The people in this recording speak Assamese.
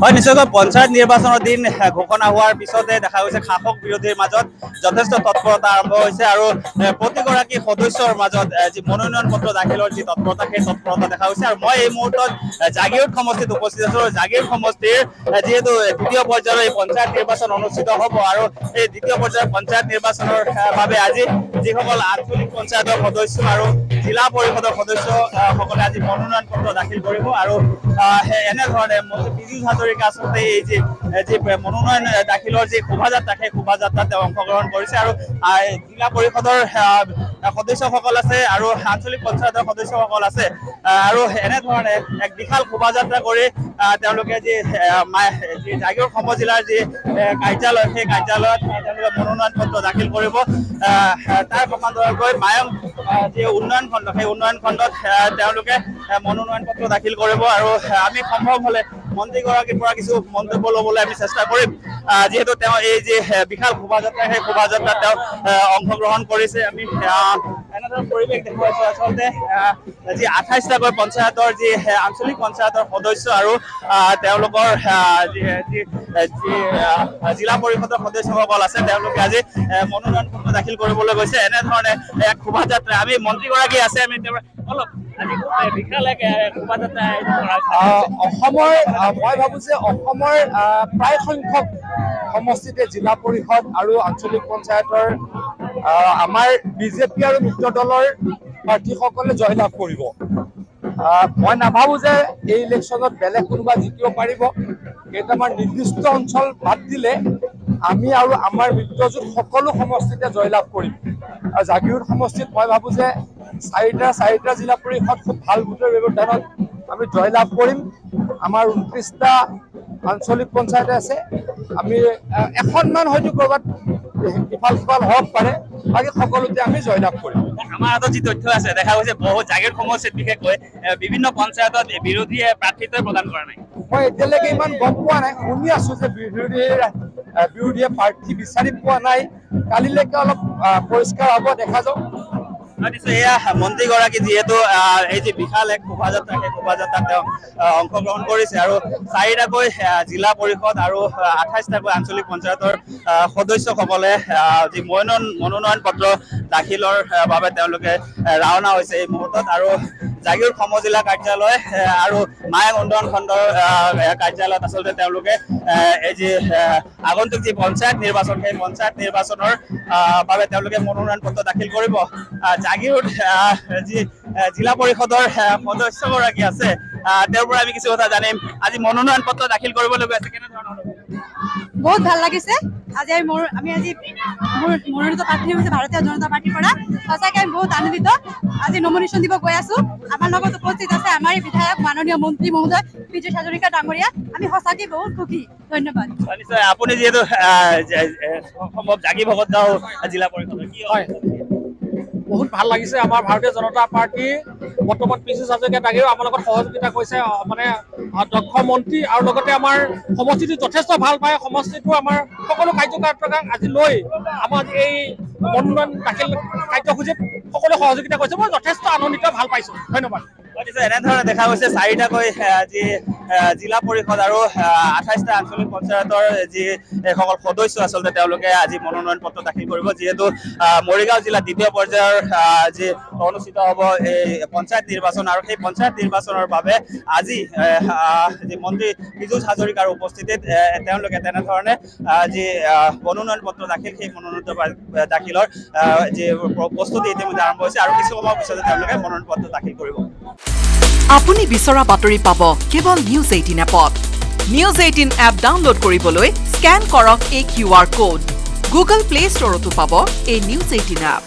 হয় নিশ্চয়কৈ পঞ্চায়ত নিৰ্বাচনৰ দিন ঘোষণা হোৱাৰ পিছতে দেখা গৈছে শাসক বিৰোধীৰ মাজত যথেষ্ট তৎপৰতা আৰম্ভ হৈছে আৰু প্ৰতিগৰাকী সদস্যৰ মাজত যি মনোনয়ন পত্ৰ দাখিলৰ যি তৎপৰতা সেই তৎপৰতা দেখা গৈছে আৰু মই এই মুহূৰ্তত জাগিৰোড সমষ্টিত উপস্থিত আছো। জাগিৰোড সমষ্টিৰ যিহেতু দ্বিতীয় পৰ্যায়ৰ এই পঞ্চায়ত নিৰ্বাচন অনুষ্ঠিত হ'ব আৰু এই দ্বিতীয় পৰ্যায়ৰ পঞ্চায়ত নিৰ্বাচনৰ বাবে আজি যিসকল আঞ্চলিক পঞ্চায়তৰ সদস্য আৰু জিলা পৰিষদৰ সদস্য সকলে আজি মনোনয়ন পত্ৰ দাখিল কৰিব আৰু এনেধৰণে পীযুষ হাজৰিকা আচলতে এই যি মনোনয়ন দাখিলৰ যি শোভাযাত্ৰা সেই শোভাযাত্ৰাত তেওঁ অংশগ্ৰহণ কৰিছে আৰু জিলা পৰিষদৰ সদস্যসকল আছে আৰু আঞ্চলিক পঞ্চায়তৰ সদস্যসকল আছে আৰু এনেধৰণে এক বিশাল শোভাযাত্ৰা কৰি তেওঁলোকে যি জাগিৰোড সমজিলাৰ যি কাৰ্যালয় সেই কাৰ্যালয়ত তেওঁলোকে মনোনয়ন পত্ৰ দাখিল কৰিব। তাৰ সমান্তৰালকৈ মায়ং যি উন্নয়ন খণ্ড সেই উন্নয়ন খণ্ডত তেওঁলোকে মনোনয়ন পত্ৰ দাখিল কৰিব আৰু আমি সম্ভৱ হ'লে মন্ত্ৰীগৰাকীৰ পৰা কিছু মন্তব্য ল'বলৈ আমি চেষ্টা কৰিম যিহেতু তেওঁ এই যি বিশাল শোভাযাত্ৰা সেই শোভাযাত্ৰাত তেওঁ অংশগ্ৰহণ কৰিছে। আমি এনেধৰণৰ পৰিৱেশ দেখুৱাইছো আচলতে যি 28টাকৈ পঞ্চায়তৰ যি আঞ্চলিক পঞ্চায়তৰ সদস্য আৰু তেওঁলোকৰ জিলা পৰিষদৰ সদস্যসকল আছে তেওঁলোকে আজি মনোনয়ন পত্ৰ দাখিল কৰিবলৈ গৈছে। এনেধৰণে এক শোভাযাত্ৰা আমি মন্ত্ৰীগৰাকী আছে আমি অলপ অসমৰ মই ভাবো যে অসমৰ প্ৰায় সংখ্যক সমষ্টিতে জিলা পৰিষদ আৰু আঞ্চলিক পঞ্চায়তৰ আমাৰ বিজেপি আৰু মিত্ৰ দলৰ প্ৰাৰ্থীসকলে জয়লাভ কৰিব। মই নাভাবো যে এই ইলেকশ্যনত বেলেগ কোনোবা জিকিব পাৰিব। কেইটামান নিৰ্দিষ্ট অঞ্চল বাদ দিলে আমি আৰু আমাৰ মিত্ৰজোঁট সকলো সমষ্টিতে জয়লাভ কৰিম আৰু জাগিৰোড সমষ্টিত মই ভাবো যে চাৰিটা জিলা পৰিষদ খুব ভাল ভোটৰ ব্যৱধানত আমি জয়লাভ কৰিম। আমাৰ 29টা আঞ্চলিক পঞ্চায়ত আছে, আমি এখনমান হয়তো ক'ৰবাত ইফাল সিফাল হ'ব পাৰে, বাকী সকলোতে আমি জয়লাভ কৰিম। আমাৰ হাতত যি তথ্য আছে দেখা গৈছে বহুত জাগিৰোড সমষ্টিত বিশেষকৈ বিভিন্ন পঞ্চায়তত বিৰোধীয়ে প্ৰাৰ্থিত্ব প্ৰদান কৰা নাই। মই এতিয়ালৈকে ইমান গম পোৱা নাই, শুনি আছো যে বিৰোধীয়ে প্ৰাৰ্থী বিচাৰি পোৱা নাই। কালিলৈকে অলপ পৰিষ্কাৰ হ'ব, দেখা যাওক। এয়া মন্ত্ৰীগৰাকী যিহেতু এই যি বিশাল এক শোভাযাত্ৰা সেই শোভাযাত্ৰাত তেওঁ অংশগ্ৰহণ কৰিছে আৰু 4টাকৈ জিলা পৰিষদ আৰু 28টাকৈ আঞ্চলিক পঞ্চায়তৰ সদস্যসকলে যি মনোনয়ন পত্ৰ দাখিলৰ বাবে তেওঁলোকে ৰাওনা হৈছে এই মুহূৰ্তত আৰু জাগিৰোড সমজিলা কাৰ্যালয় আৰু মায়ং উন্নয়ন খণ্ডৰ কাৰ্যালয়ত আচলতে তেওঁলোকে এই যি আগন্তুক যি পঞ্চায়ত নিৰ্বাচন সেই পঞ্চায়ত নিৰ্বাচনৰ বাবে তেওঁলোকে মনোনয়ন পত্ৰ দাখিল কৰিব। জাগিৰোড যি জিলা পৰিষদৰ সদস্যগৰাকী আছে তেওঁৰ পৰা আমি কিছু কথা জানিম। আজি মনোনয়ন পত্ৰ দাখিল কৰিবলৈ গৈ আছে, কেনেধৰণৰ? বহুত ভাল লাগিছে। আজি আমি মনোনীত প্ৰাৰ্থী হৈছে ভাৰতীয় জনতা পাৰ্টিৰ পৰা। সঁচাকৈ আমি বহুত আনন্দিত। আজি নমিনেশ্যন দিব গৈ আছো। আমাৰ লগত উপস্থিত আছে আমাৰ বিধায়ক মাননীয় মন্ত্ৰী মহোদয় পীযুষ হাজৰিকা ডাঙৰীয়া। আমি সঁচাকৈ বহুত সুখী। ধন্যবাদ। নিশ্চয় আপুনি যিহেতু জাগি ভগতগাঁও জিলা পৰিষদৰ কি হয় বহুত ভাল লাগিছে। আমাৰ ভাৰতীয় জনতা পাৰ্টি বৰ্তমান পীযুষ হাজৰিকা ডাঙৰীয়াও আমাৰ লগত সহযোগিতা কৰিছে, মানে দক্ষ মন্ত্ৰী আৰু লগতে আমাৰ সমষ্টিটো যথেষ্ট ভাল পায়। সমষ্টিটো আমাৰ সকলো কাৰ্যকৰ্তাক আজি লৈ আমাৰ এই মনোনয়ন দাখিল কাৰ্যসূচীত সকলো সহযোগিতা কৰিছে। মই যথেষ্ট আনন্দিত, ভাল পাইছো। ধন্যবাদ। এনেধৰণে দেখা গৈছে 4টাকৈ যি জিলা পৰিষদ আৰু 28টা আঞ্চলিক পঞ্চায়তৰ যিসকল সদস্য আচলতে তেওঁলোকে আজি মনোনয়ন পত্ৰ দাখিল কৰিব। যিহেতু মৰিগাঁও জিলাত দ্বিতীয় পৰ্যায়ৰ যি অনুষ্ঠিত হ'ব এই পঞ্চায়ত নিৰ্বাচন আৰু সেই পঞ্চায়ত নিৰ্বাচনৰ বাবে আজি যি মন্ত্ৰী পীযুষ হাজৰিকাৰ উপস্থিতিত তেওঁলোকে তেনেধৰণে যি মনোনয়ন পত্ৰ দাখিল সেই মনোনয়ন দাখিলৰ যি প্ৰস্তুতি ইতিমধ্যে আৰম্ভ হৈছে আৰু কিছু সময়ৰ পিছতে তেওঁলোকে মনোনয়ন পত্ৰ দাখিল কৰিব। আপুনি বিচৰা বাতৰি পাব কেৱল নিউজ 18 এপত। নিউজ 18 এপ ডাউনলোড কৰিবলৈ স্কেন কৰক এই QR কোড। গুগল প্লে ষ্টৰতো পাব এই নিউজ 18 এপ।